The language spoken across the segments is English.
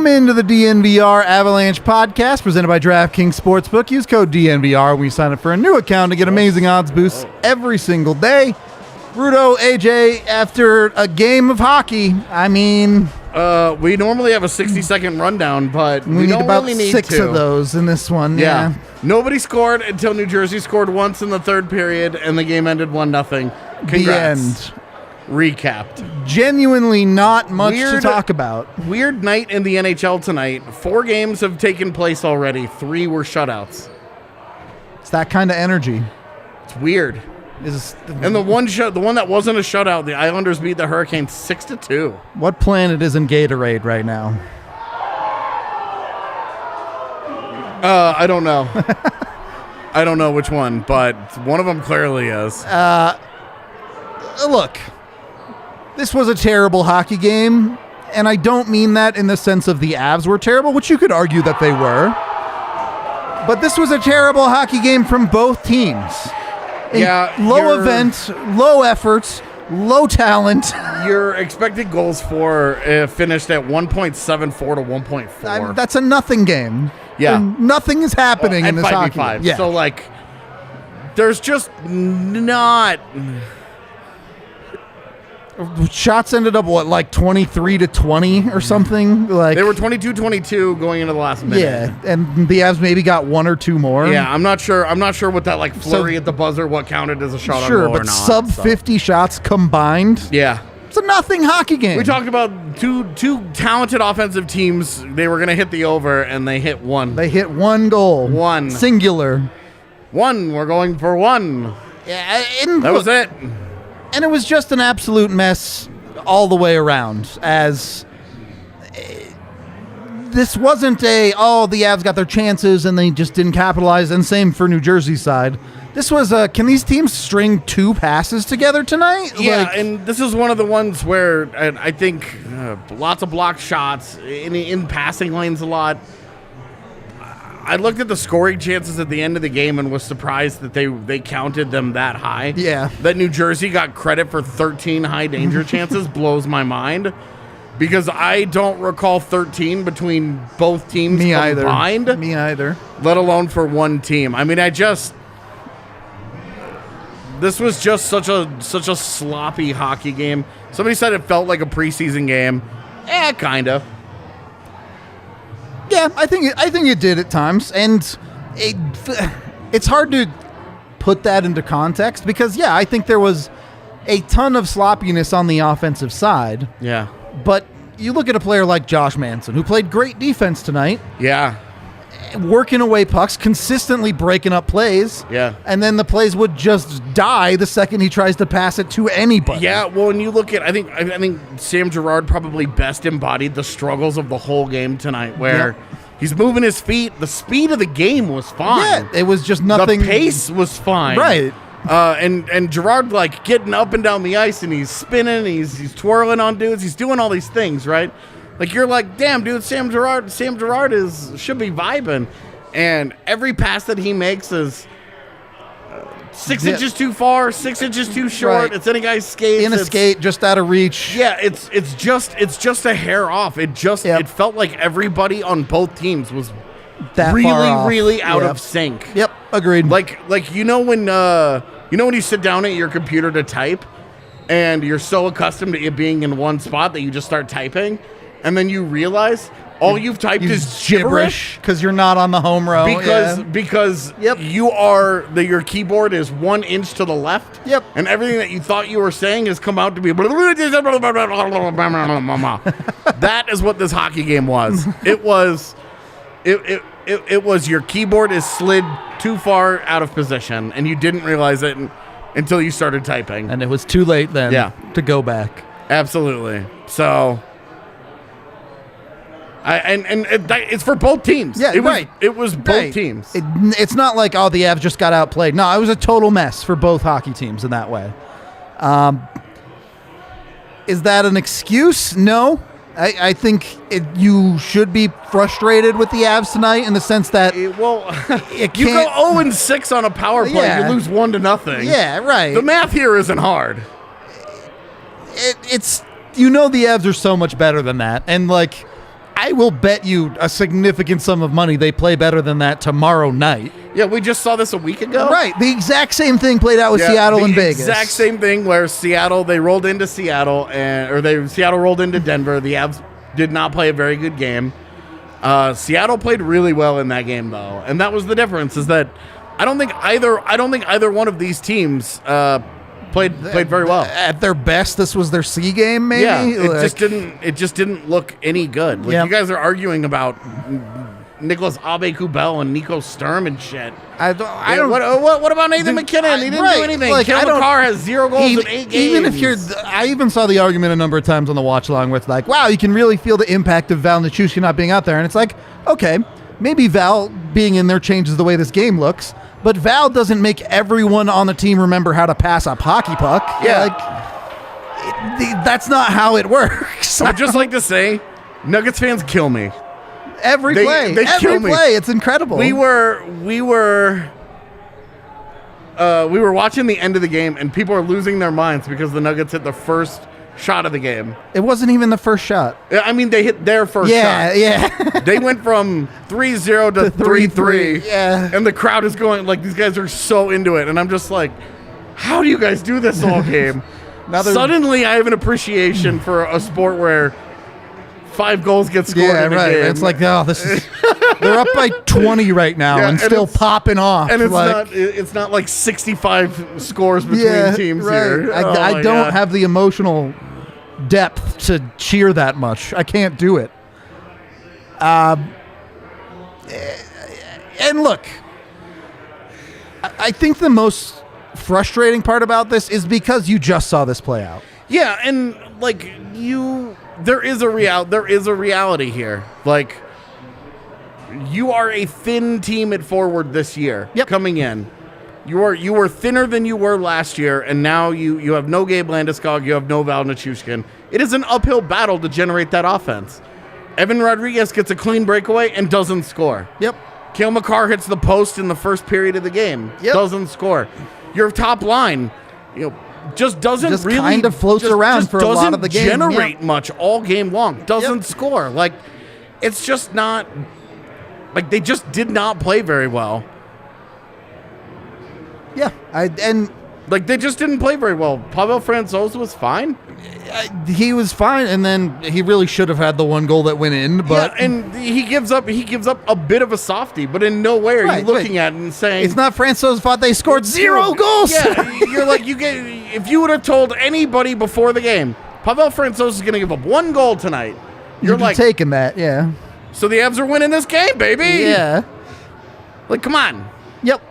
Welcome into the DNVR Avalanche podcast presented by DraftKings Sportsbook. Use code DNVR when you sign up for a new account to get amazing odds boosts every single day. Rudo, AJ, after a game of hockey, I mean... we normally have a 60-second rundown, but we need don't about really need 6 to. of those in this one. Yeah. Nobody scored until New Jersey scored once in the third period, and the game ended 1-0. Congrats. The end. Recapped. Genuinely not much to talk about. Weird night in the NHL tonight. 4 games have taken place already. 3 were shutouts. It's that kind of energy. It's weird. And the one that wasn't a shutout, the Islanders beat the Hurricanes 6-2. What planet is in Gatorade right now? I don't know. I don't know which one, but one of them clearly is. Look, this was a terrible hockey game, and I don't mean that in the sense of the Avs were terrible, which you could argue that they were. But this was a terrible hockey game from both teams. Low event, low efforts, low talent. Your expected goals for finished at 1.74 to 1.4. That's a nothing game. Yeah. And nothing is happening in this hockey game. Yeah. So, there's just not... Shots ended up, 23-20 or something? They were 22-22 going into the last minute. Yeah, and the Avs maybe got 1 or 2 more. Yeah, I'm not sure what that, flurry at the buzzer, what counted as a shot on goal or not. Sure, but sub-50 shots combined? Yeah. It's a nothing hockey game. We talked about two talented offensive teams. They were going to hit the over, and they hit 1. They hit 1 goal. 1. Singular. 1. We're going for 1. Yeah, that was it. And it was just an absolute mess all the way around, as this wasn't the Avs got their chances and they just didn't capitalize, and same for New Jersey's side. This was can these teams string 2 passes together tonight? Yeah, and this is one of the ones where I think lots of blocked shots, in passing lanes a lot. I looked at the scoring chances at the end of the game and was surprised that they counted them that high. Yeah. That New Jersey got credit for 13 high danger chances blows my mind, because I don't recall 13 between both teams combined. Me either. Let alone for one team. I mean, this was just such a sloppy hockey game. Somebody said it felt like a preseason game. Kind of. Yeah, I think it did at times, and it's hard to put that into context because, I think there was a ton of sloppiness on the offensive side. Yeah. But you look at a player like Josh Manson, who played great defense tonight. Yeah. Working away pucks, consistently breaking up plays. Yeah. And then the plays would just die the second he tries to pass it to anybody. Yeah, well, when you look at, I think Sam Girard probably best embodied the struggles of the whole game tonight, where he's moving his feet. The speed of the game was fine. Yeah, it was just nothing. The pace was fine. Right. And Girard, getting up and down the ice, and he's spinning, he's twirling on dudes, he's doing all these things, right? You're like, damn, dude, Sam Girard should be vibing. And every pass that he makes is 6 inches too far, 6 inches too short. Right. It's in a guy's skate. In a skate, just out of reach. Yeah, it's just a hair off. It felt like everybody on both teams was that really out of sync. Yep, agreed. When you sit down at your computer to type, and you're so accustomed to it being in one spot that you just start typing. And then you realize all you've typed is gibberish because you're not on the home row. Because your keyboard is 1 inch to the left. Yep. And everything that you thought you were saying has come out to be. That is what this hockey game was. It was your keyboard is slid too far out of position, and you didn't realize it until you started typing. And it was too late then to go back. Absolutely. So. It's for both teams. Yeah, it was both teams. It's not like, the Avs just got outplayed. No, it was a total mess for both hockey teams in that way. Is that an excuse? No. I think you should be frustrated with the Avs tonight in the sense that you go 0-6 on a power play, you lose 1-0. Yeah, right. The math here isn't hard. It's the Avs are so much better than that, and I will bet you a significant sum of money they play better than that tomorrow night. Yeah, we just saw this a week ago. Right. The exact same thing played out with Seattle and Vegas. The exact same thing where they rolled into Seattle, Seattle rolled into Denver. The Avs did not play a very good game. Seattle played really well in that game, though, and that was the difference. Is that I don't think either one of these teams played very well. At their best, this was their C game, maybe. Yeah, it just didn't look any good. Like, you guys are arguing about Nicholas Aube-Kubel and Nico Sturm and shit. I don't. What about Nathan McKinnon? He didn't do anything. Like, Cale Makar has 0 goals in 8 games. Even if I even saw the argument a number of times on the watch along where it's like, wow, you can really feel the impact of Val Nichushkin not being out there, and it's like, okay, maybe Val being in there changes the way this game looks. But Val doesn't make everyone on the team remember how to pass a hockey puck. Yeah. That's not how it works. I would just like to say, Nuggets fans kill me. Every play. It's incredible. We were watching the end of the game, and people are losing their minds because the Nuggets hit the first shot of the game. It wasn't even the first shot. I mean, they hit their first shot. Yeah. They went from 3-0 to 3-3. Yeah. And the crowd is going, like, these guys are so into it. And I'm just like, how do you guys do this all game? Suddenly, I have an appreciation for a sport where 5 goals get scored in a game. It's like, this is they're up by 20 right now and still popping off. And it's not like 65 scores between teams here. I don't have the emotional depth to cheer that much. I can't do it. And look, I think the most frustrating part about this is because you just saw this play out. Yeah, and like there is a reality here. Like, you are a thin team at forward this year. Coming in. You were thinner than you were last year, and now you have no Gabe Landeskog, you have no Val Nichushkin. It is an uphill battle to generate that offense. Evan Rodriguez gets a clean breakaway and doesn't score. Cale Makar hits the post in the first period of the game. Doesn't score. Your top line, just doesn't really kind of floats around for a lot of the game. Doesn't generate much all game long. Doesn't score. Like, it's just not. Like, they just did not play very well. They just didn't play very well. Pavel Francouz was fine. He was fine, and then he really should have had the one goal that went in. But and he gives up a bit of a softie, but in no way are you looking at it and saying it's not Francouz's fault they scored 0 goals. Yeah, you're like, if you would have told anybody before the game, Pavel Francouz is going to give up 1 goal tonight, you're like taking that, yeah. So the Avs are winning this game, baby. Yeah. Like, come on. Yep.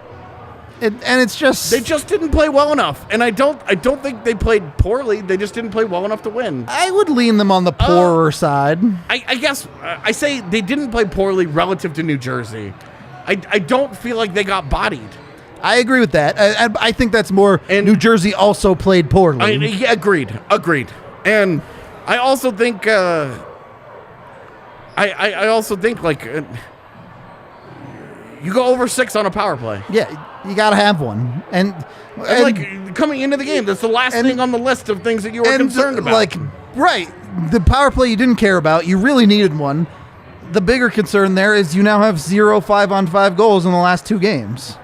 And it's just they just didn't play well enough, and I don't think they played poorly. They just didn't play well enough to win. I would lean them on the poorer side. I guess I say they didn't play poorly relative to New Jersey. I don't feel like they got bodied. I agree with that. I think that's more. And New Jersey also played poorly. Agreed. And I also think. I also think like. You go over 6 on a power play. Yeah, you got to have one. And like coming into the game, that's the last thing on the list of things that you were concerned about. Like, right, the power play you didn't care about, you really needed one. The bigger concern there is you now have 0 5-on-5 goals in the last 2 games.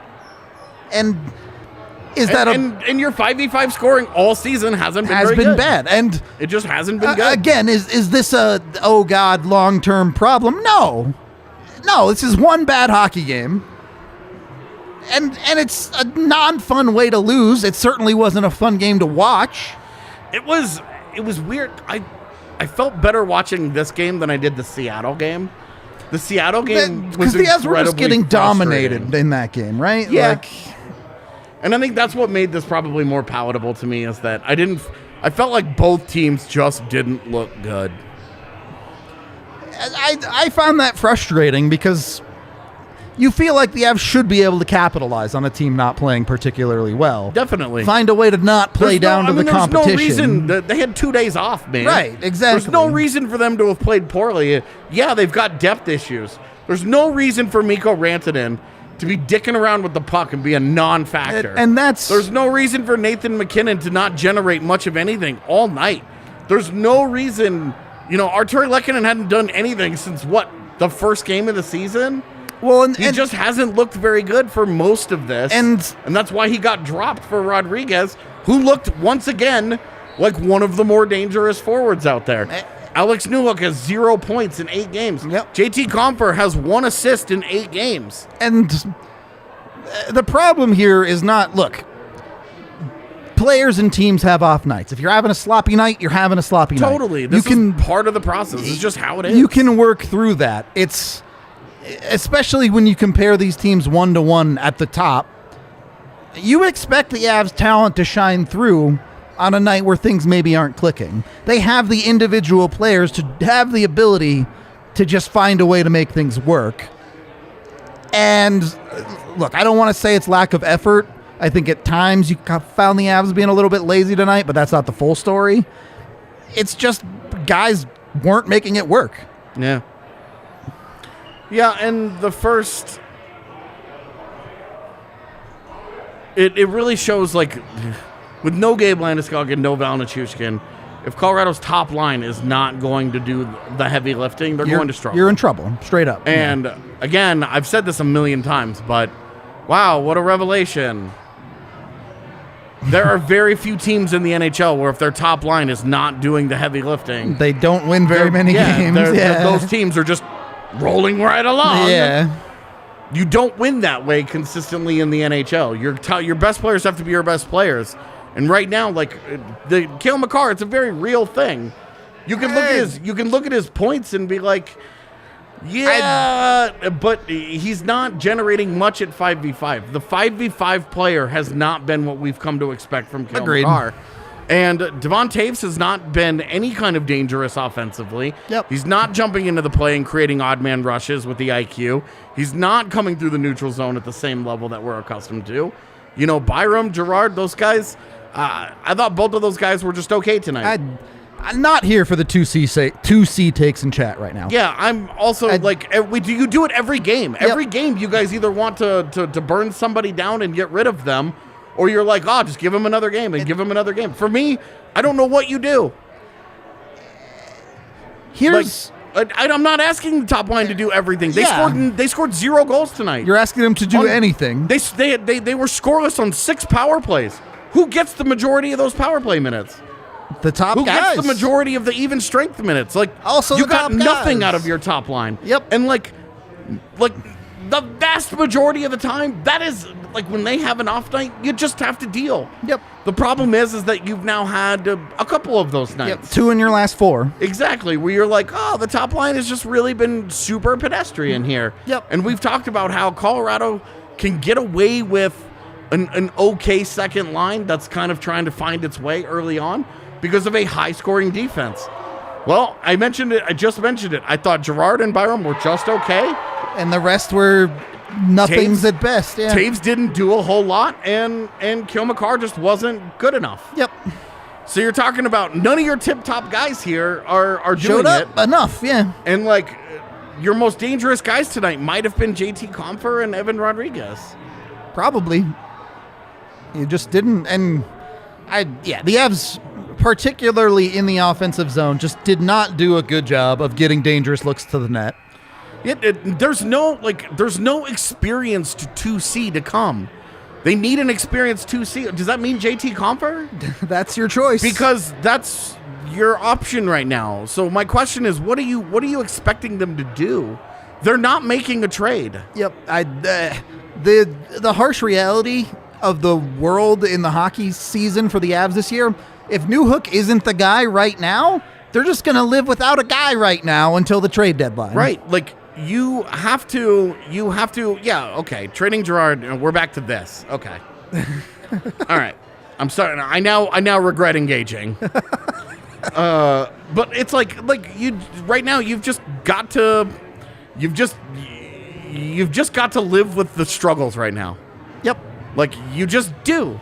And is that and your 5v5 scoring all season hasn't been good. Bad, and it just hasn't been good. Again, is this a long-term problem? No, this is one bad hockey game. And it's a non-fun way to lose. It certainly wasn't a fun game to watch. It was weird. I felt better watching this game than I did the Seattle game. The Seattle game was because the Avs were just getting dominated in that game, right? Yeah. And I think that's what made this probably more palatable to me, is that I felt like both teams just didn't look good. I found that frustrating because you feel like the Avs should be able to capitalize on a team not playing particularly well. Definitely. Find a way to not play down to the competition. There's no reason. They had 2 days off, man. Right, exactly. There's no reason for them to have played poorly. Yeah, they've got depth issues. There's no reason for Mikko Rantanen to be dicking around with the puck and be a non-factor. There's no reason for Nathan McKinnon to not generate much of anything all night. There's no reason Arturi Lehkonen hadn't done anything since the first game of the season. Well, He just hasn't looked very good for most of this. And that's why he got dropped for Rodriguez, who looked once again like one of the more dangerous forwards out there. Alex Newhook has 0 points in 8 games. Yep. JT Compher has 1 assist in 8 games. And the problem here is not, look, players and teams have off nights. If you're having a sloppy night, you're having a sloppy night. Totally. This is part of the process. It's just how it is. You can work through that. It's especially when you compare these teams 1-to-1 at the top. You expect the Avs talent to shine through on a night where things maybe aren't clicking. They have the individual players to have the ability to just find a way to make things work. And look, I don't want to say it's lack of effort. I think at times you found the Avs being a little bit lazy tonight, but that's not the full story. It's just guys weren't making it work. Yeah. Yeah, and the first... It really shows, like, with no Gabe Landeskog and no Val Nichushkin, if Colorado's top line is not going to do the heavy lifting, they're going to struggle. You're in trouble, straight up. And, again, I've said this a million times, but, wow, what a revelation. There are very few teams in the NHL where if their top line is not doing the heavy lifting, they don't win very many games. Those teams are just rolling right along. Yeah. You don't win that way consistently in the NHL. Your best players have to be your best players. And right now, like the Cale Makar, it's a very real thing. You can look at his points and be like, yeah, but he's not generating much at 5v5. The 5v5 player has not been what we've come to expect from Cale Makar. And Devon Toews has not been any kind of dangerous offensively. Yep. He's not jumping into the play and creating odd man rushes with the IQ. He's not coming through the neutral zone at the same level that we're accustomed to. Byram, Girard, those guys, I thought both of those guys were just okay tonight. I'm not here for the 2C takes in chat right now. Yeah, I'm also you do it every game. Every game you guys either want to burn somebody down and get rid of them, or you're like, just give him another game and give him another game. For me, I don't know what you do. I'm not asking the top line to do everything. They scored 0 goals tonight. You're asking them to do anything. They were scoreless on 6 power plays. Who gets the majority of those power play minutes? The top guys. Who gets the majority of the even strength minutes? Like, also you got nothing guys out of your top line. Yep. And like the vast majority of the time, that is like when they have an off night, you just have to deal. Yep. The problem is that you've now had a couple of those nights. Yep. 2 in your last 4. Exactly. Where you're like, the top line has just really been super pedestrian here. Yep. And we've talked about how Colorado can get away with an okay second line that's kind of trying to find its way early on because of a high-scoring defense. Well, I just mentioned it. I thought Girard and Byram were just okay. And the rest were nothings at best. Yeah. Toews didn't do a whole lot, and Cale Makar just wasn't good enough. Yep. So you're talking about none of your tip-top guys here are doing Showed up it. enough, yeah. And, like, your most dangerous guys tonight might have been JT Compher and Evan Rodriguez. Probably. You just didn't. And, the Avs, particularly in the offensive zone, just did not do a good job of getting dangerous looks to the net. There's no experienced 2C to come. They need an experienced 2C. Does that mean JT Compher? That's your choice. Because that's your option right now. So my question is, what are you expecting them to do? They're not making a trade. Yep. The harsh reality of the world in the hockey season for the Avs this year, if Newhook isn't the guy right now, they're just going to live without a guy right now until the trade deadline. Right. Like, you have to, okay, trading Girard, we're back to this. Okay. All right. I'm sorry. I now regret engaging. But it's like you right now you've just got to live with the struggles right now. Yep. Like, you just do.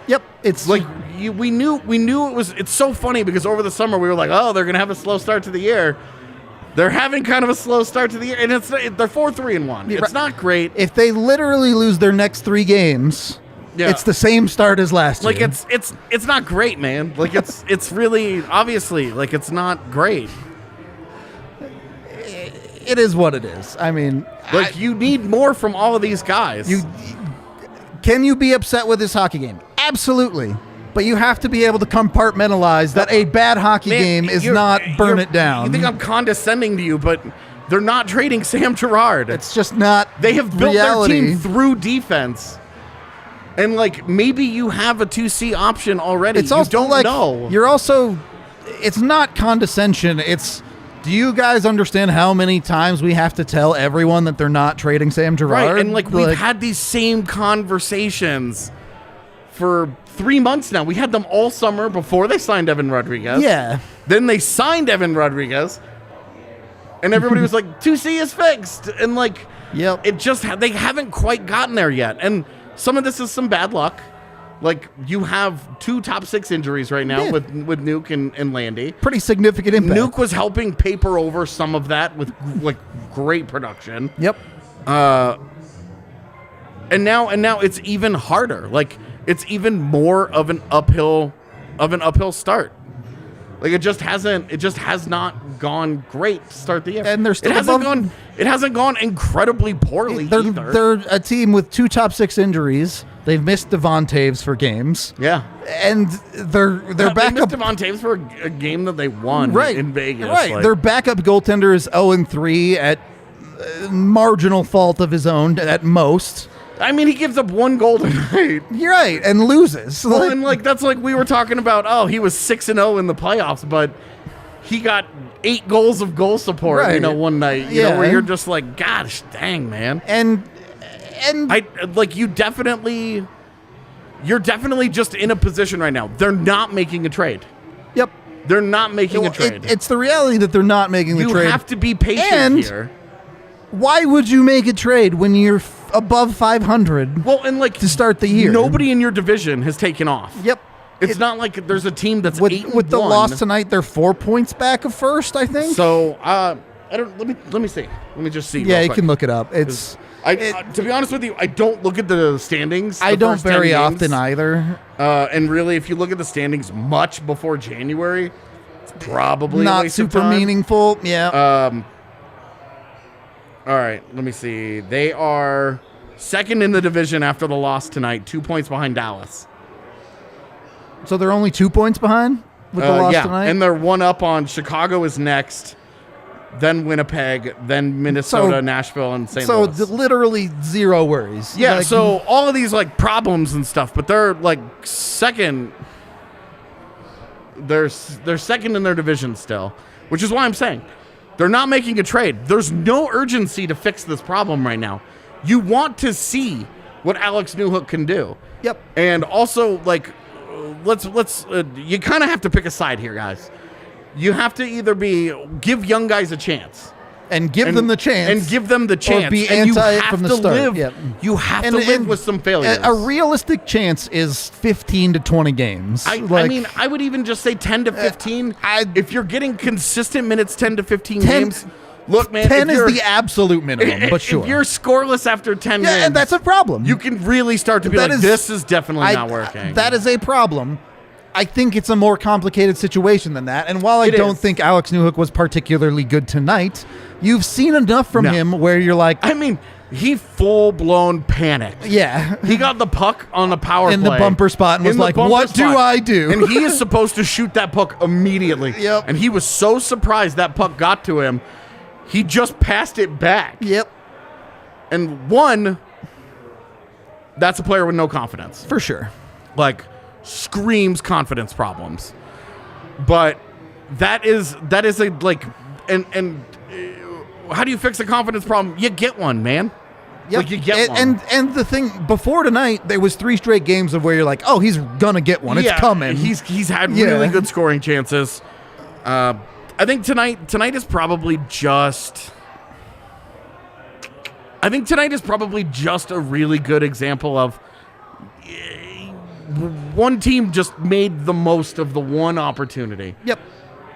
Yep. It's like we knew it's so funny because over the summer we were like, they're going to have a slow start to the year. They're having kind of a slow start to the year, and they're 4-3-1. It's not great. If they literally lose their next 3 games, Yeah. It's the same start as last Like year. it's not great, man. Like it's really obviously like it's not great. It is what it is. I mean, Like you need more from all of these guys. Can you be upset with this hockey game? Absolutely. But you have to be able to compartmentalize that a bad hockey game is not burn it down. You think I'm condescending to you, but they're not trading Sam Girard. It's just not They have built reality. their team through defense. And like maybe you have a 2C option already. It's also you don't like know. you're also. It's not condescension. It's. Do you guys understand how many times we have to tell everyone that they're not trading Sam Girard? Right, and like we've had these same conversations for 3 months now. We had them all summer before they signed Evan Rodriguez. Yeah. Then they signed Evan Rodriguez, and everybody was like, 2C is fixed. And like, Yep. it just, they haven't quite gotten there yet. And some of this is some bad luck. Like, you have 2 top 6 injuries right now with Newhook and Landy. Pretty significant impact. Newhook was helping paper over some of that with like great production. Yep. And now it's even harder. Like it's even more of an uphill start. Like it just has not gone great to start the year. And they're still it hasn't gone incredibly poorly either. They're a team with 2 top 6 injuries. They've missed Devon Taves for games. Yeah. And their They backup missed Devon Taves for a game that they won in Vegas. Right. Like, Their backup goaltender is 0-3 at marginal fault of his own at most. I mean, he gives up 1 goal tonight. You're right, and loses. Well, and like that's like we were talking about. Oh, he was 6-0 in the playoffs, but he got 8 goals of goal support. Right. You know, one night. You know, where you're just like, gosh, dang, man. And I like you're definitely just in a position right now. They're not making a trade. Yep. They're not making a trade. It's the reality that they're not making the trade. You have to be patient And here. Why would you make a trade when you're above 500? Well, and like to start the year, nobody in your division has taken off. Yep. It's not like there's a team that's with 8-1. With the loss tonight, they're 4 points back of first, I think. So I don't. Let me see. Let me just see. Yeah, real you quick. can look it up. It's. To be honest with you, I don't look at the standings. I don't very often either. And really, if you look at the standings much before January, it's probably a Not waste of super time. meaningful. Yeah. All right, let me see. They are second in the division after the loss tonight, 2 points behind Dallas. So they're only 2 points behind with the loss tonight? And they're 1 up on Chicago is next, then Winnipeg, then Minnesota, Nashville, and St. Louis. So literally 0 worries. Yeah, Like, so all of these like problems and stuff, but they're like second. They're second in their division still, which is why I'm saying they're not making a trade. There's no urgency to fix this problem right now. You want to see what Alex Newhook can do. Yep. And also, like, let's you kind of have to pick a side here, guys. You have to either give young guys a chance. And give them the chance. And give them the chance. Or be and you anti it have from the to start. live. Yep. You have to live with some failures. A realistic chance is 15 to 20 games. I mean, I would even just say 10 to 15. If you're getting consistent minutes, 10 to 15 games. Look, man, 10 is the absolute minimum, but sure. If you're scoreless after 10 games, and that's a problem. You can really start to be like, this is definitely not working. That is a problem. I think it's a more complicated situation than that. And while I don't think Alex Newhook was particularly good tonight, you've seen enough from him where you're like... I mean, he full-blown panicked. Yeah. He got the puck on the power play. In the bumper spot and was like, what do I do? And he is supposed to shoot that puck immediately. Yep. And he was so surprised that puck got to him, he just passed it back. Yep. And that's a player with no confidence. For sure. Like, screams confidence problems. But that is a, like, and how do you fix a confidence problem? You get one, man. Yep. Like, you get one. And the thing, before tonight, there was 3 straight games of where you're like, oh, he's gonna get one. It's coming. He's had really good scoring chances. I think tonight is probably just... I think tonight is probably just a really good example of one team just made the most of the one opportunity. Yep.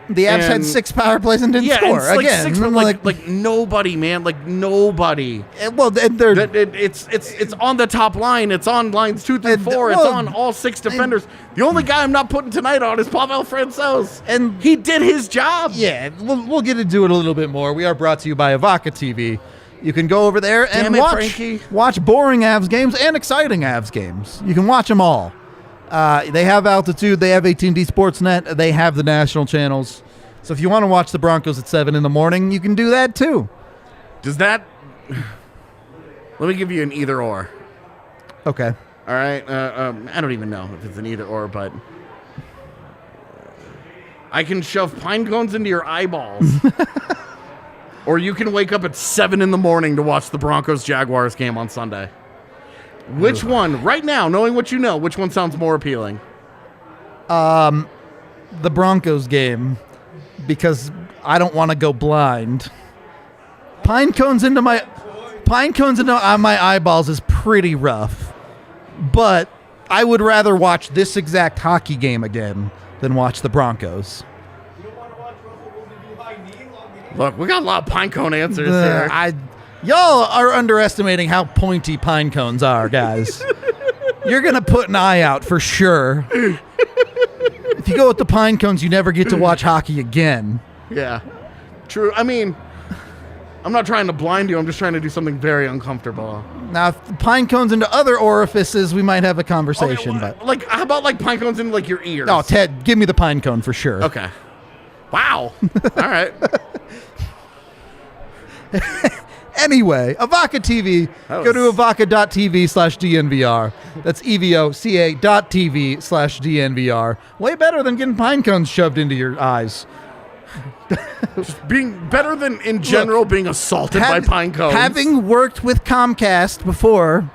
The Avs had 6 power plays and didn't score. And Again, six, like nobody, man. Like nobody. Well, they're... It's on the top line. It's on lines 2 through 4. It's on all 6 defenders. The only guy I'm not putting tonight on is Pavel Francouz. And he did his job. Yeah, we'll get into it a little bit more. We are brought to you by Avaca TV. You can go over there and watch boring Avs games and exciting Avs games. You can watch them all. They have Altitude. They have AT&T Sportsnet. They have the national channels. So if you want to watch the Broncos at 7 in the morning, you can do that too. Does that... Let me give you an either or. Okay. All right. I don't even know if it's an either or, but... I can shove pine cones into your eyeballs. Or you can wake up at 7 in the morning to watch the Broncos-Jaguars game on Sunday. Which one, right now, knowing what you know, which one sounds more appealing? The Broncos game, because I don't want to go blind. Pine cones into my eyeballs is pretty rough, but I would rather watch this exact hockey game again than watch the Broncos. Look, we got a lot of pine cone answers here. Y'all are underestimating how pointy pine cones are, guys. You're going to put an eye out for sure. If you go with the pine cones, you never get to watch hockey again. Yeah, true. I mean, I'm not trying to blind you. I'm just trying to do something very uncomfortable. Now, if the pine cones into other orifices, we might have a conversation. Okay, but like, how about like pine cones into like your ears? Oh, Ted, give me the pine cone for sure. Okay. Wow. All right. Anyway, Avaca TV. Go to avaca.tv/DNVR. That's EVOCA.tv/DNVR. Way better than getting pine cones shoved into your eyes. Just being better than, in general, being assaulted by pine cones. Having worked with Comcast before,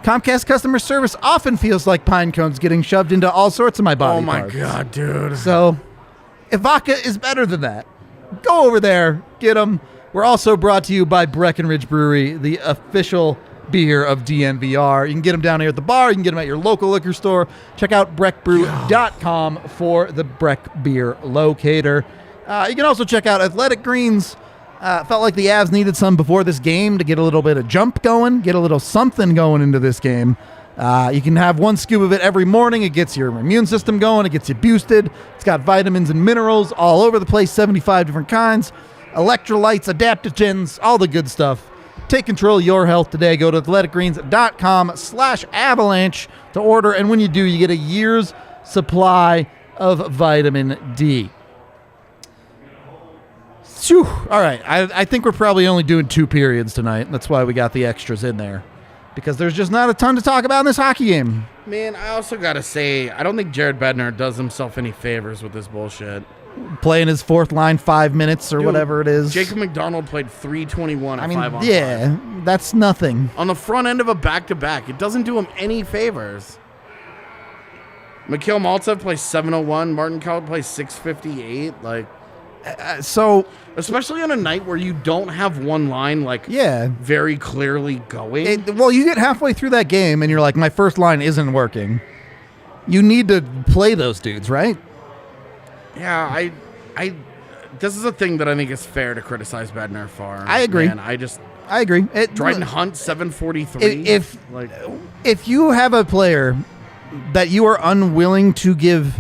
Comcast customer service often feels like pine cones getting shoved into all sorts of my body parts. Oh, my God, dude. So, Avaca is better than that. Go over there. Get them. We're also brought to you by Breckenridge Brewery, the official beer of DNVR. You can get them down here at the bar. You can get them at your local liquor store. Check out breckbrew.com for the Breck beer locator. You can also check out Athletic Greens. Felt like the Avs needed some before this game to get a little bit of jump going, get a little something going into this game. You can have 1 scoop of it every morning. It gets your immune system going. It gets you boosted. It's got vitamins and minerals all over the place, 75 different kinds. Electrolytes, adaptogens, all the good stuff. Take control of your health today. Go to athleticgreens.com/avalanche to order. And when you do, you get a year's supply of vitamin D. Whew. All right. I think we're probably only doing 2 periods tonight. That's why we got the extras in there. Because there's just not a ton to talk about in this hockey game. Man, I also got to say, I don't think Jared Bednar does himself any favors with this bullshit. Playing his 4th line 5 minutes or whatever it is. Jacob McDonald played 3:21 at 5 on 5. That's nothing. On the front end of a back-to-back, it doesn't do him any favors. Mikhail Maltsev plays 7:01. Martin Kaut plays 6:58. Like, so especially on a night where you don't have one line very clearly going. Well, you get halfway through that game and you're like, my first line isn't working. You need to play those dudes, right? Yeah, I this is a thing that I think is fair to criticize Bednar for. I agree. Man, I agree. Dryden Hunt 7:43. If you have a player that you are unwilling to give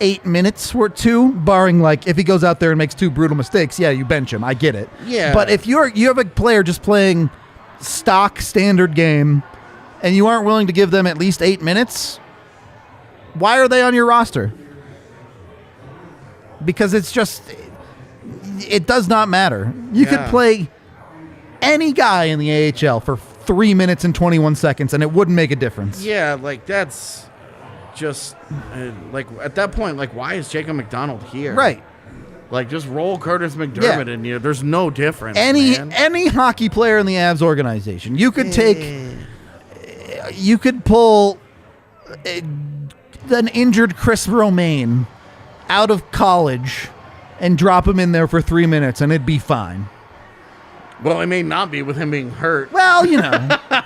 8 minutes or 2, barring like if he goes out there and makes 2 brutal mistakes, yeah, you bench him. I get it. Yeah. But if you have a player just playing stock standard game and you aren't willing to give them at least 8 minutes, why are they on your roster? Because it does not matter. You could play any guy in the AHL for 3 minutes and 21 seconds and it wouldn't make a difference. Yeah, like that's just like at that point, like why is Jacob McDonald here? Right. Like just roll Curtis McDermott in here. There's no difference. Any hockey player in the Avs organization, you could pull an injured Chris Romaine out of college and drop him in there for 3 minutes and it'd be fine. Well, it may not be with him being hurt. Well,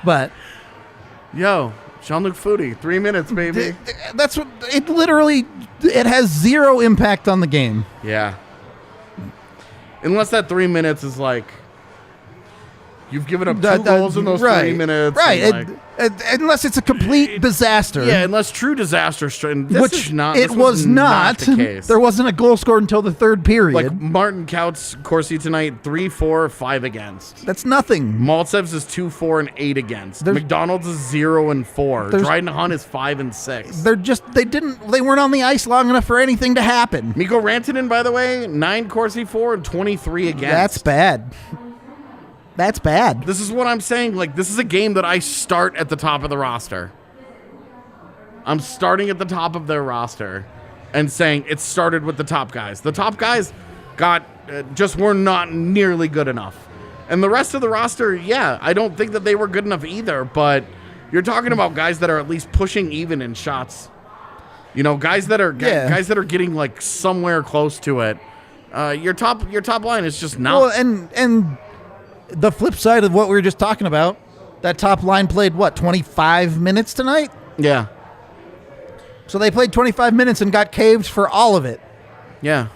but yo, Jean-Luc Foudy, 3 minutes, baby. That's what it literally. It has zero impact on the game. Yeah. Unless that 3 minutes is like you've given up 2 goals in those 3 minutes. Right. Unless it's a complete disaster. Yeah, unless true disaster. Which it was not. The case. There wasn't a goal scored until the third period. Like Martin Kautz, Corsi tonight, 3-4, 5 against. That's nothing. Maltsev's is 2-4 and 8 against. McDonald's is 0-4. Dryden Hunt is 5-6. They weren't on the ice long enough for anything to happen. Mikko Rantanen, by the way, 9 Corsi 4 and 23 against. That's bad. That's bad. This is what I'm saying. Like, this is a game that I start at the top of the roster. I'm starting at the top of their roster and saying it started with the top guys. The top guys were not nearly good enough. And the rest of the roster, yeah, I don't think that they were good enough either, but you're talking about guys that are at least pushing even in shots. You know, guys that are getting like somewhere close to it. Your top line is just not. Well, and the flip side of what we were just talking about, that top line played, 25 minutes tonight? Yeah. So they played 25 minutes and got caved for all of it. Yeah.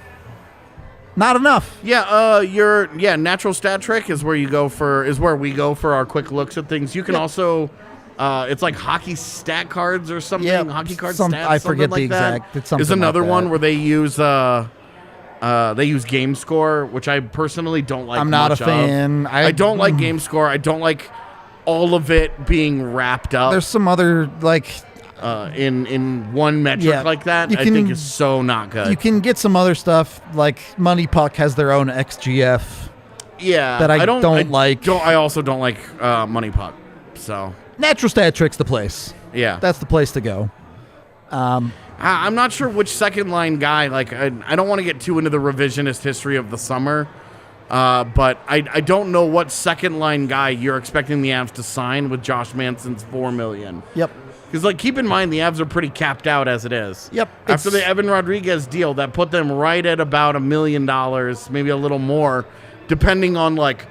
Not enough. Yeah, natural stat trick is where we go for our quick looks at things. You can also it's like hockey stat cards or something. Yeah, hockey card stats. I forget the exact. It's something. There's another like one where they use game score, which I personally don't like. I'm not a fan. I don't like game score. I don't like all of it being wrapped up. There's some other in one metric like that. I think is so not good. You can get some other stuff like Money Puck has their own XGF. Yeah, that I don't like. I also don't like Money Puck. So natural stat trick's the place. Yeah, that's the place to go. I'm not sure which second line guy. Like, I don't want to get too into the revisionist history of the summer, but I don't know what second line guy you're expecting the Avs to sign with Josh Manson's $4 million. Yep. Because, like, keep in mind the Avs are pretty capped out as it is. Yep. After the Evan Rodriguez deal, that put them right at about $1 million, maybe a little more, depending on like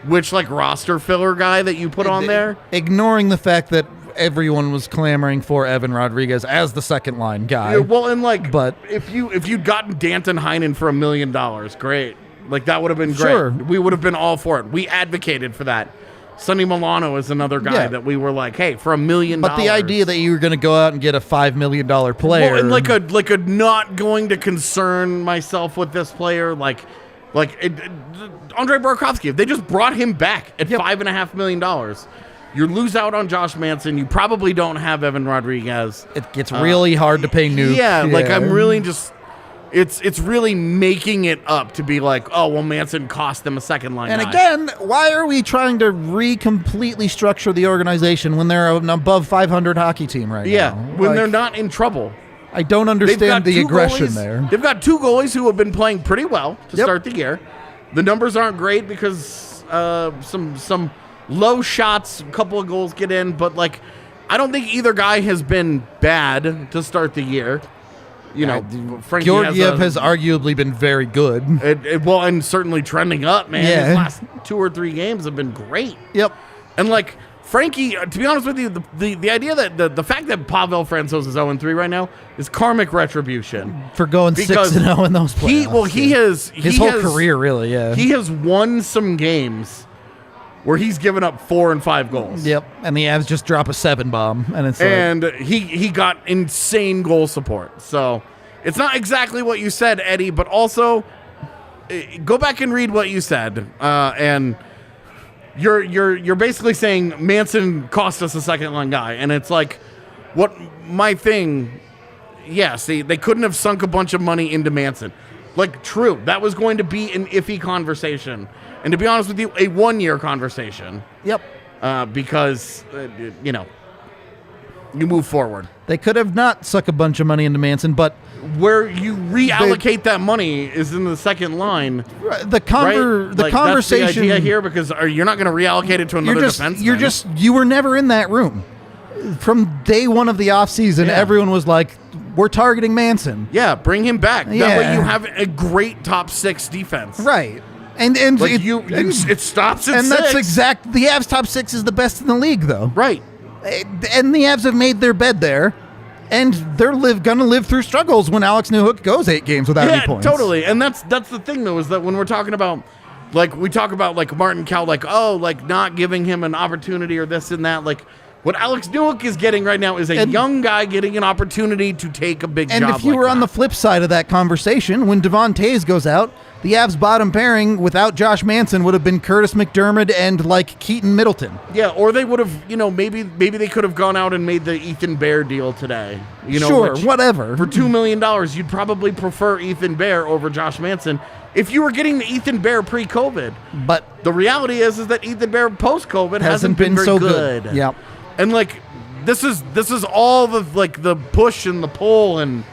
which like roster filler guy that you put on there. Ignoring the fact that everyone was clamoring for Evan Rodriguez as the second line guy. Yeah, well, and like, but if you'd gotten Danton Heinen for $1 million, great. Like, that would have been great. Sure. We would have been all for it. We advocated for that. Sonny Milano is another guy that we were like, hey, for $1 million. But the idea that you were going to go out and get a $5 million player, well, and like a not going to concern myself with this player, Andre Burakovsky, if they just brought him back at $5.5 million. You lose out on Josh Manson. You probably don't have Evan Rodriguez. It gets really hard to pay Newhook. Yeah, like I'm really just. It's really making it up to be like, oh, well, Manson cost them a second line. And again, why are we trying to completely structure the organization when they're an above 500 hockey team right now? Yeah, when they're not in trouble. I don't understand the aggression there. They've got 2 goalies who have been playing pretty well to start the year. The numbers aren't great because some low shots, a couple of goals get in, but like I don't think either guy has been bad to start the year. You know, Frankie Georgiev has arguably been very good. Well, and certainly trending up, man. Yeah. His last 2 or 3 games have been great. Yep. And like Frankie, to be honest with you, the idea that the fact that Pavel Francouz is 0-3 right now is karmic retribution for going 6-0 in those playoffs. He has his whole career, really. Yeah, he has won some games where he's given up 4 and 5 goals. Yep, and the Avs just drop a 7 bomb, and it's he got insane goal support. So it's not exactly what you said, Eddie, but also go back and read what you said, and you're basically saying Manson cost us a second line guy, and it's like what my thing. Yeah, see, they couldn't have sunk a bunch of money into Manson. Like, true, that was going to be an iffy conversation. And to be honest with you, a 1-year conversation. Yep. Because, you move forward. They could have not sucked a bunch of money into Manson, but where you reallocate that money is in the second line. The conversation. That's the idea here, because you're not going to reallocate it to another defenseman. You were never in that room. From day one of the offseason, everyone was like, we're targeting Manson. Yeah, bring him back. That way you have a great top 6 defense. Right. And it stops at 6. And that's the Avs top 6 is the best in the league, though. Right. And the Avs have made their bed there. And they're going to live through struggles when Alex Newhook goes 8 games without any points. Yeah, totally. And that's the thing, though, is that when we're talking about, like, we talk about, like, Martin Cal, like, oh, like, not giving him an opportunity or this and that. Like, what Alex Newhook is getting right now is a young guy getting an opportunity to take a big job. And if you were on the flip side of that conversation, when Devon Toews goes out, the Avs' bottom pairing without Josh Manson would have been Curtis McDermott and, like, Keaton Middleton. Yeah, or they would have, maybe they could have gone out and made the Ethan Bear deal today. Sure, whatever. For $2 million, you'd probably prefer Ethan Bear over Josh Manson if you were getting the Ethan Bear pre-COVID. But the reality is that Ethan Bear post-COVID hasn't been very so good. Yep. And, like, this is all the push and the pull and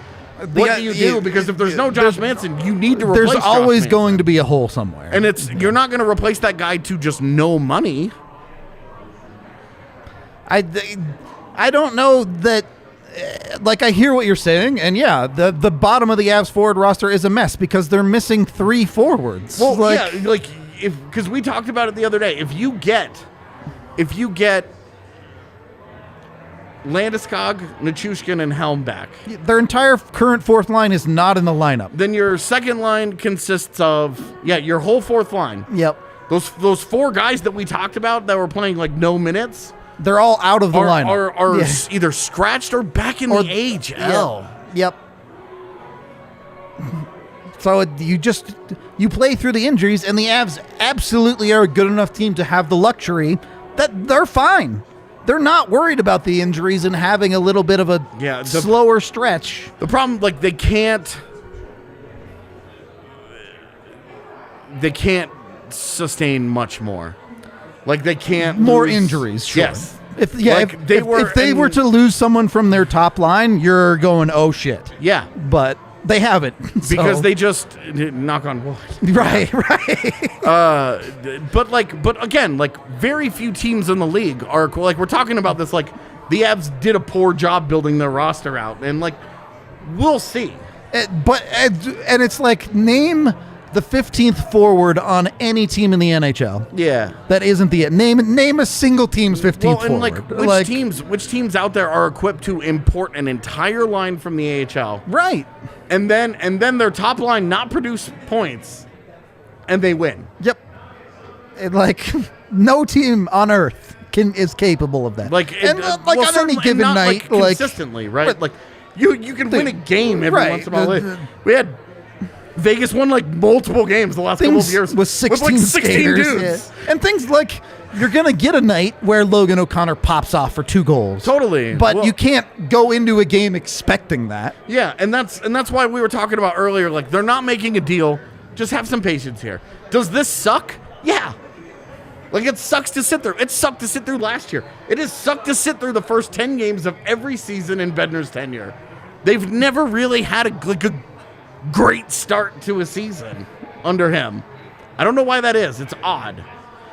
what do you do? Because if there's no Josh Manson, you need to replace There's always Josh going to be a hole somewhere. And you're not going to replace that guy to just no money. I don't know that, like, I hear what you're saying, and yeah, the bottom of the Avs forward roster is a mess because they're missing 3 forwards. Well, because we talked about it the other day. If you get Landeskog, Nichushkin, and Helm back, their entire current fourth line is not in the lineup. Then your second line consists of your whole fourth line. Yep. Those 4 guys that we talked about that were playing like no minutes, they're all out of the lineup. Are either scratched or back in the AHL. Yep. So you play through the injuries, and the Avs absolutely are a good enough team to have the luxury that they're fine. They're not worried about the injuries and having a little bit of a slower stretch. The problem, like, they can't sustain much more. Like, they can't more injuries. Sure. Yes. If they were to lose someone from their top line, you're going, oh shit. Yeah. But they haven't. Because they just knock on wood. Right. But again, like, very few teams in the league are like, we're talking about this, like, the Avs did a poor job building their roster out, and, like, we'll see. And it's like, name the 15th forward on any team in the NHL. Yeah. That isn't the name a single team's 15th forward. Like, which teams out there are equipped to import an entire line from the AHL? Right. And then their top line not produce points, and they win. Yep. And, like, no team on earth is capable of that. Like, on any given night, like consistently, right? Like, you can win a game every once in a while. We had Vegas won, like, multiple games the last couple of years with 16 dudes. Yeah. And things like, you're going to get a night where Logan O'Connor pops off for 2 goals. Totally. But you can't go into a game expecting that. Yeah, and that's why we were talking about earlier, like, they're not making a deal. Just have some patience here. Does this suck? Yeah. Like, it sucks to sit there. It sucked to sit through last year. It has sucked to sit through the first 10 games of every season in Bednar's tenure. They've never really had a great start to a season under him. I don't know why that is. It's odd.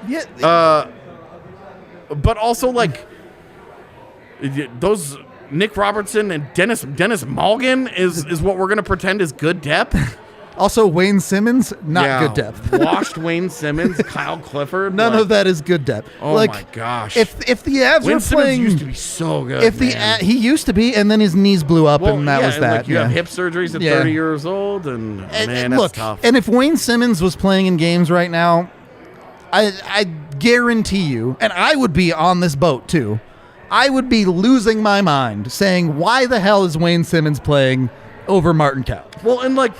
Yeah. But also, like, those Nick Robertson and Dennis Malgin is what we're going to pretend is good depth. Also, Wayne Simmons, not good depth. Washed Wayne Simmons, Kyle Clifford. None of that is good depth. Oh, like, my gosh. If the Avs Wayne were playing... Simmons used to be so good, he used to be, and then his knees blew up, and that was that. Like, you have hip surgeries at 30 years old, and man, that's tough. And if Wayne Simmons was playing in games right now, I guarantee you, and I would be on this boat too, I would be losing my mind saying, why the hell is Wayne Simmons playing over Martin Kaut? Well, and, like,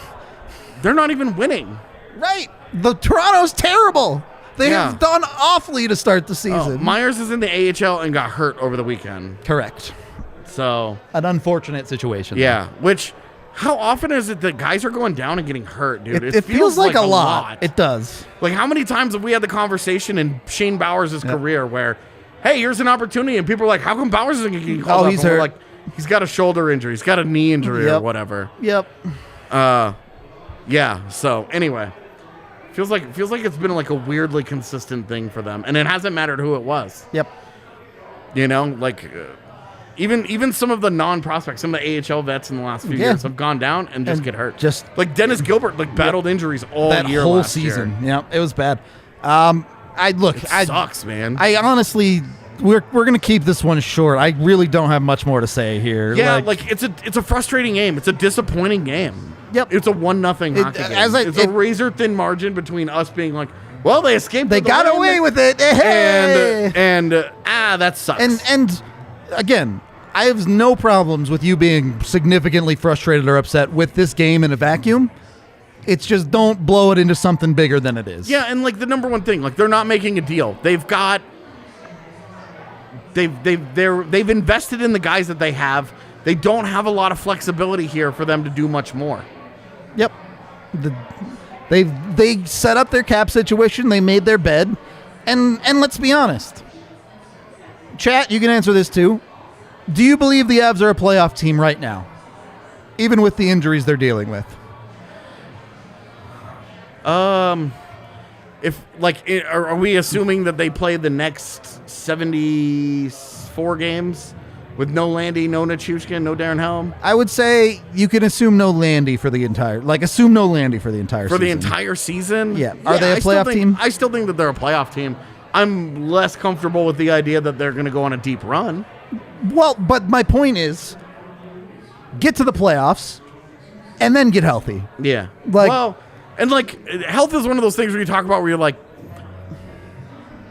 they're not even winning. Right. The Toronto's terrible. They have done awfully to start the season. Myers is in the AHL and got hurt over the weekend. Correct. So an unfortunate situation. Yeah. Which, how often is it that guys are going down and getting hurt, dude? It feels like a lot. It does. Like, how many times have we had the conversation in Shane Bowers' career where, hey, here's an opportunity, and people are like, how come Bowers isn't getting called up? He's hurt. Like, he's got a shoulder injury. He's got a knee injury or whatever. Yep. Yeah. So anyway, feels like it's been like a weirdly consistent thing for them, and it hasn't mattered who it was. Yep. You know, like even some of the non-prospects, some of the AHL vets in the last few years have gone down and just get hurt. Just like Dennis Gilbert, like battled injuries all that year whole last season. Year. Yeah, it was bad. It sucks, man. I honestly we're going to keep this one short. I really don't have much more to say here. Yeah, like it's a frustrating game. It's a disappointing game. Yep. It's a 1-0 hockey game. It's a razor thin margin between us being like, well, they escaped. They got away with it. Hey! And that sucks. And again, I have no problems with you being significantly frustrated or upset with this game in a vacuum. It's just don't blow it into something bigger than it is. Yeah, and like the number one thing, like they're not making a deal. They've invested in the guys that they have. They don't have a lot of flexibility here for them to do much more. Yep. They set up their cap situation. They made their bed. And let's be honest. Chat, you can answer this too. Do you believe the Avs are a playoff team right now? Even with the injuries they're dealing with? If like, are we assuming that they play the next 74 games with no Landy, no Nichushkin, no Darren Helm? I would say you can assume no Landy for the entire, assume no Landy for the entire season. For the entire season? Yeah. Are they a playoff team? I still think that they're a playoff team. I'm less comfortable with the idea that they're going to go on a deep run. Well, but my point is, get to the playoffs and then get healthy. Yeah. Like, and like health is one of those things where you talk about where you're like,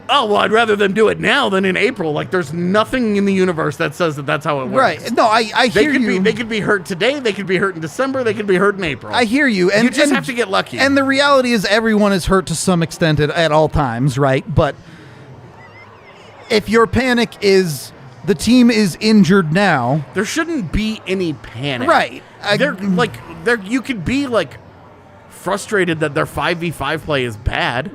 oh, well, I'd rather them do it now than in April. Like, there's nothing in the universe that says that that's how it works. Right. No, I hear you. They could be hurt today. They could be hurt in December. They could be hurt in April. I hear you. And you just have to get lucky. And the reality is everyone is hurt to some extent at all times, right? But if your panic is the team is injured now, there shouldn't be any panic. Right. You could be like frustrated that their 5v5 play is bad.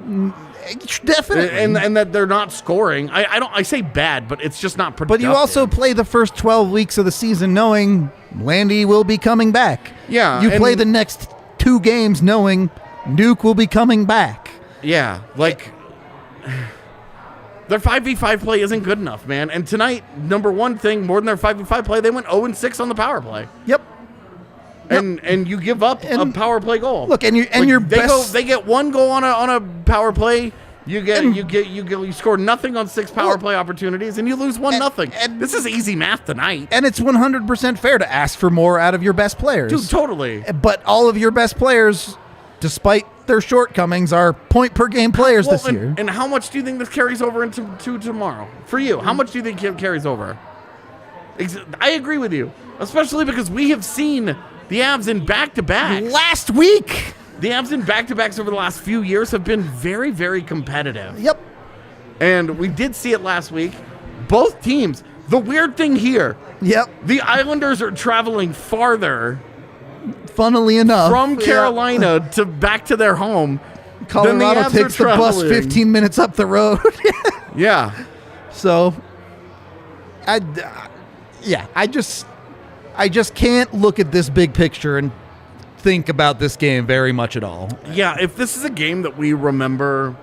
Definitely. And that they're not scoring. I say bad, but it's just not productive. But you also play the first 12 weeks of the season knowing Landy will be coming back. Yeah. You play the next 2 games knowing Nuke will be coming back. Yeah. Like, their 5v5 play isn't good enough, man. And tonight, number one thing, more than their 5v5 play, they went 0-6 on the power play. Yep. And you give up a power play goal. Look, and they get 1 goal on a power play. You score nothing on 6 power play opportunities, and you lose 1-0. And this is easy math tonight. And it's 100% fair to ask for more out of your best players, dude. Totally. But all of your best players, despite their shortcomings, are point per game players this year. And how much do you think this carries over into tomorrow for you? How much do you think it carries over? I agree with you, especially because we have seen the Avs in back-to-backs. Last week. The Avs in back-to-backs over the last few years have been very, very competitive. Yep. And we did see it last week. Both teams. The weird thing here. Yep. The Islanders are traveling farther. Funnily enough. From Carolina to back to their home. Colorado takes the bus 15 minutes up the road. Yeah. So, I just can't look at this big picture and think about this game very much at all. Yeah, if this is a game that we remember,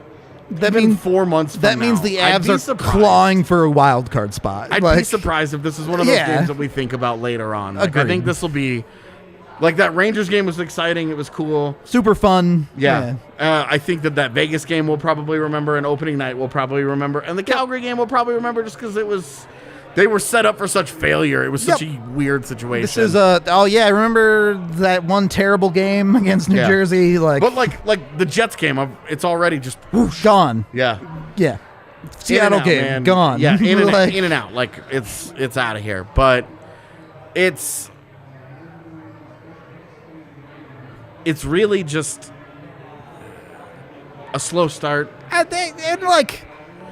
that means 4 months from that means the Avs are clawing for a wild card spot. I'd be surprised if this is one of those games that we think about later on. Like, I think this will be like that Rangers game was exciting. It was cool, super fun. Yeah. I think that Vegas game we'll probably remember, and opening night we'll probably remember, and the Calgary game we'll probably remember just because they were set up for such failure. It was such a weird situation. This is I remember that one terrible game against New Jersey. But like the Jets game, it's already just whoosh. Gone. Yeah. Seattle game, man. gone. Yeah, in and out. Like it's out of here. But it's really just a slow start. And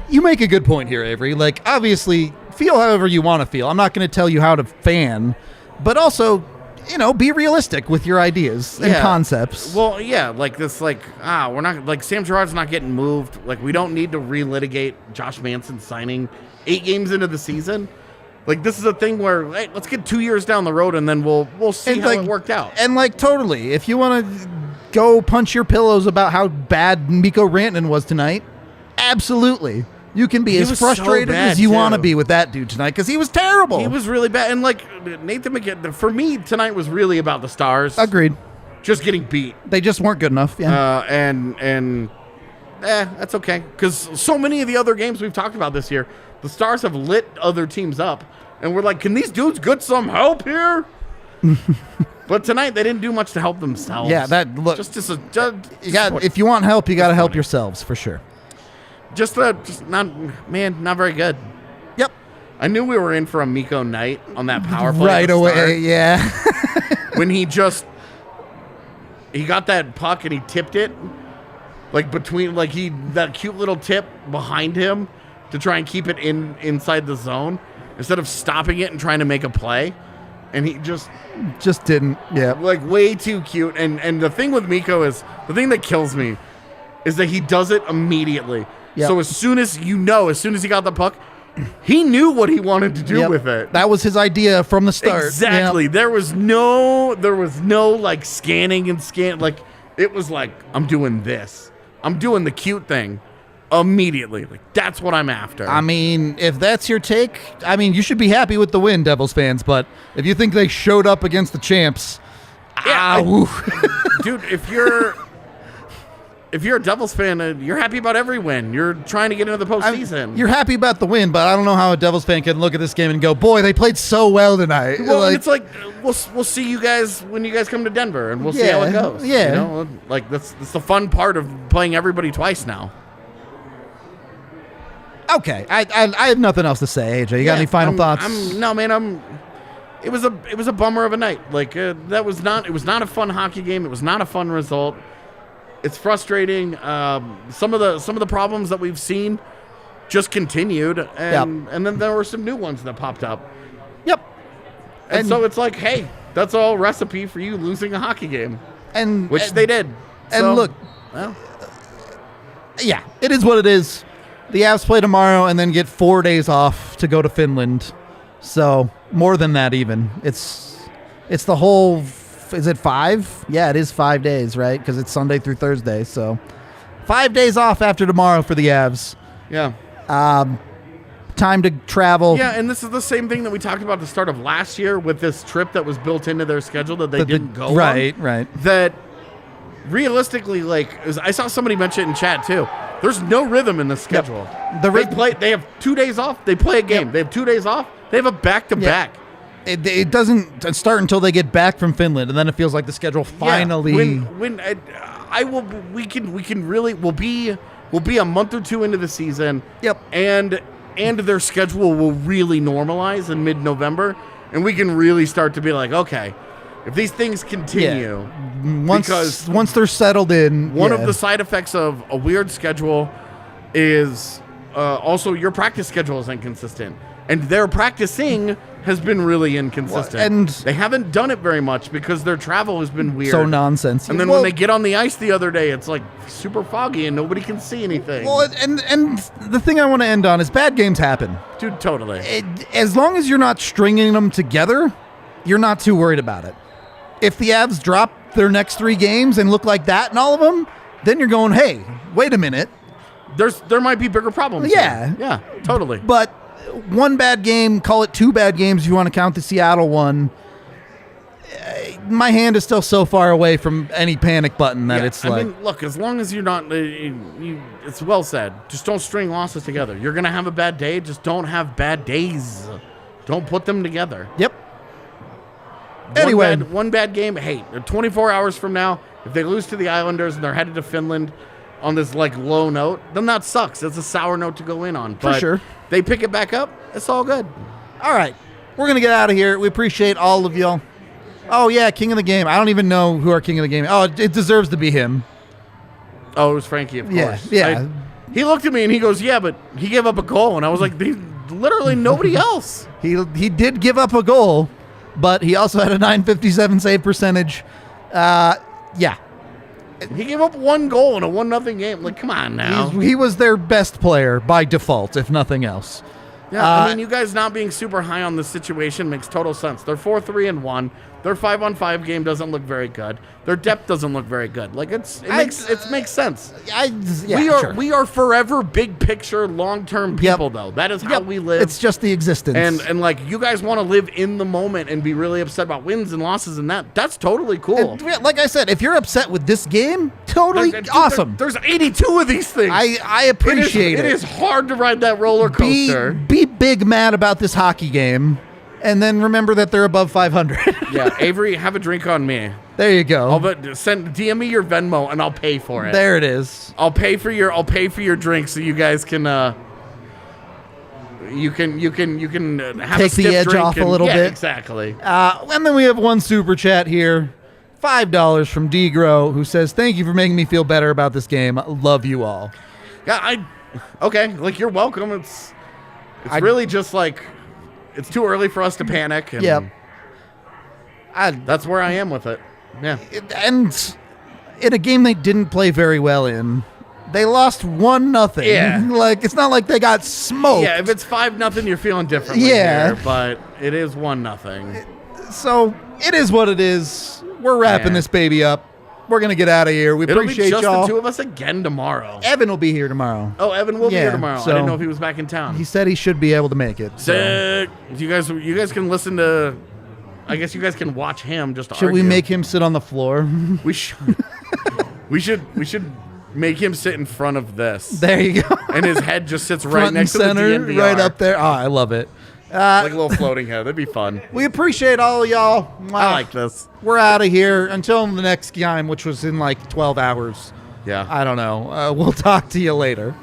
you make a good point here, Avery. Like, obviously, feel however you want to feel. I'm not going to tell you how to fan, but also, be realistic with your ideas and concepts. Well, yeah, like this, we're not, like, Sam Girard's not getting moved. Like, we don't need to relitigate Josh Manson signing 8 games into the season. Like, this is a thing where, hey, let's get 2 years down the road and then we'll see how it worked out. And, totally, if you want to go punch your pillows about how bad Mikko Rantanen was tonight, absolutely. You can be as frustrated as you want to be with that dude tonight because he was terrible. He was really bad. And, Nathan McKinnon, for me, tonight was really about the Stars. Agreed. Just getting beat. They just weren't good enough, yeah. And that's okay. Because so many of the other games we've talked about this year, The Stars have lit other teams up, and we're like, can these dudes get some help here? But tonight they didn't do much to help themselves. Yeah, that look. If you want help, you got to help yourselves for sure. Just not very good. Yep. I knew we were in for a Mikko night on that power play right away. Yeah. When he got that puck and he tipped it, like between that cute little tip behind him to try and keep it inside the zone instead of stopping it and trying to make a play. And he just didn't. Yeah. Like way too cute. And the thing with Mikko is, the thing that kills me is that he does it immediately. Yep. So as soon as he got the puck, he knew what he wanted to do with it. That was his idea from the start. Exactly. Yep. There was no like scanning and like it was like, I'm doing this. I'm doing the cute thing. Immediately. Like, that's what I'm after. I mean, if that's your take, I mean, you should be happy with the win, Devils fans, but if you think they showed up against the champs, dude, if you're a Devils fan, you're happy about every win. You're trying to get into the postseason. You're happy about the win, but I don't know how a Devils fan can look at this game and go, boy, they played so well tonight. Well, it's like, we'll see you guys when you guys come to Denver, and we'll see how it goes. Yeah. You know? Like, that's the fun part of playing everybody twice now. Okay, I have nothing else to say. AJ, you got any final thoughts? It was a bummer of a night. Like it was not a fun hockey game. It was not a fun result. It's frustrating. Some of the problems that we've seen just continued, and then there were some new ones that popped up. Yep. And so it's like, hey, that's all recipe for you losing a hockey game, which they did. And look, yeah, it is what it is. The Avs play tomorrow and then get 4 days off to go to Finland. So more than that even. It's the whole, is it 5? Yeah, it is 5 days, right? Because it's Sunday through Thursday. So 5 days off after tomorrow for the Avs. Yeah. Time to travel. Yeah, and this is the same thing that we talked about at the start of last year with this trip that was built into their schedule that they didn't go on. Right. That realistically, I saw somebody mention it in chat too. There's no rhythm in the schedule. Yep. They have 2 days off. They play a game. Yep. They have 2 days off. They have a back-to-back. It doesn't start until they get back from Finland, and then it feels like the schedule finally. We'll be a month or two into the season. Yep. And their schedule will really normalize in mid-November, and we can really start to be like, okay, if these things continue, once they're settled in, one of the side effects of a weird schedule is also your practice schedule is inconsistent, and their practicing has been really inconsistent. And they haven't done it very much because their travel has been weird. So nonsense. And then when they get on the ice the other day, it's like super foggy and nobody can see anything. Well, and the thing I want to end on is bad games happen. Dude, totally. As long as you're not stringing them together, you're not too worried about it. If the Avs drop their next 3 games and look like that in all of them, then you're going, hey, wait a minute. There might be bigger problems. Yeah. Yeah, totally. But one bad game, call it 2 bad games if you want to count the Seattle one. My hand is still so far away from any panic button that it's like. I mean, look, as long as you're not, it's well said. Just don't string losses together. You're going to have a bad day. Just don't have bad days. Don't put them together. Yep. Anyway, one bad game. Hey, 24 hours from now, if they lose to the Islanders and they're headed to Finland on this low note, then that sucks. It's a sour note to go in on. But for sure. They pick it back up. It's all good. All right, we're gonna get out of here. We appreciate all of y'all. Oh yeah, King of the Game. I don't even know who our King of the Game. Oh, it deserves to be him. Oh, it was Frankie, of course. Yeah. He looked at me and he goes, "Yeah, but he gave up a goal," and I was like, "Literally nobody else." He did give up a goal. But he also had a .957 save percentage. Yeah. He gave up 1 goal in a 1-0 game. Like, come on now. He was their best player by default, if nothing else. Yeah, I mean, you guys not being super high on this situation makes total sense. They're 4-3-1. Their 5-on-5 game doesn't look very good. Their depth doesn't look very good. Like it makes sense. We are forever big picture, long term people though. That is how we live. It's just the existence. And like you guys want to live in the moment and be really upset about wins and losses and that's totally cool. And, like I said, if you're upset with this game, totally Dude, awesome. There's 82 of these things. I appreciate it. It is hard to ride that roller coaster. Be big mad about this hockey game, and then remember that they're above 500. Yeah, Avery, have a drink on me. There you go. DM me your Venmo and I'll pay for it. There it is. I'll pay for your drink so you guys can you can have Take a stiff the edge drink off a little bit. Exactly. And then we have one super chat here. $5 from D-Grow, who says, thank you for making me feel better about this game. Love you all. Yeah, okay, like you're welcome. It's really just like it's too early for us to panic. And Yep. that's where I am with it. Yeah. And in a game they didn't play very well in, they lost 1-0. Yeah. Like, it's not like they got smoked. Yeah, if it's 5-0, you're feeling differently. Yeah. Here, but it is 1-0. So it is what it is. We're wrapping this baby up. We're going to get out of here. We It'll appreciate be just y'all. the two of us again tomorrow. Evan will be here tomorrow. Oh, Evan will be Yeah, here tomorrow. so- I didn't know if he was back in town. He said he should be able to make it. So. Sick. You guys can listen to. I guess you guys can watch him just. Should we make him sit on the floor? We should. we should make him sit in front of this. There you go. And his head just sits right Front next and to center, the DNVR. right up there. Oh, I love it. Like a little floating head. That'd be fun. We appreciate all of y'all. I like this. We're out of here until the next game, which was in like 12 hours. Yeah. I don't know. We'll talk to you later.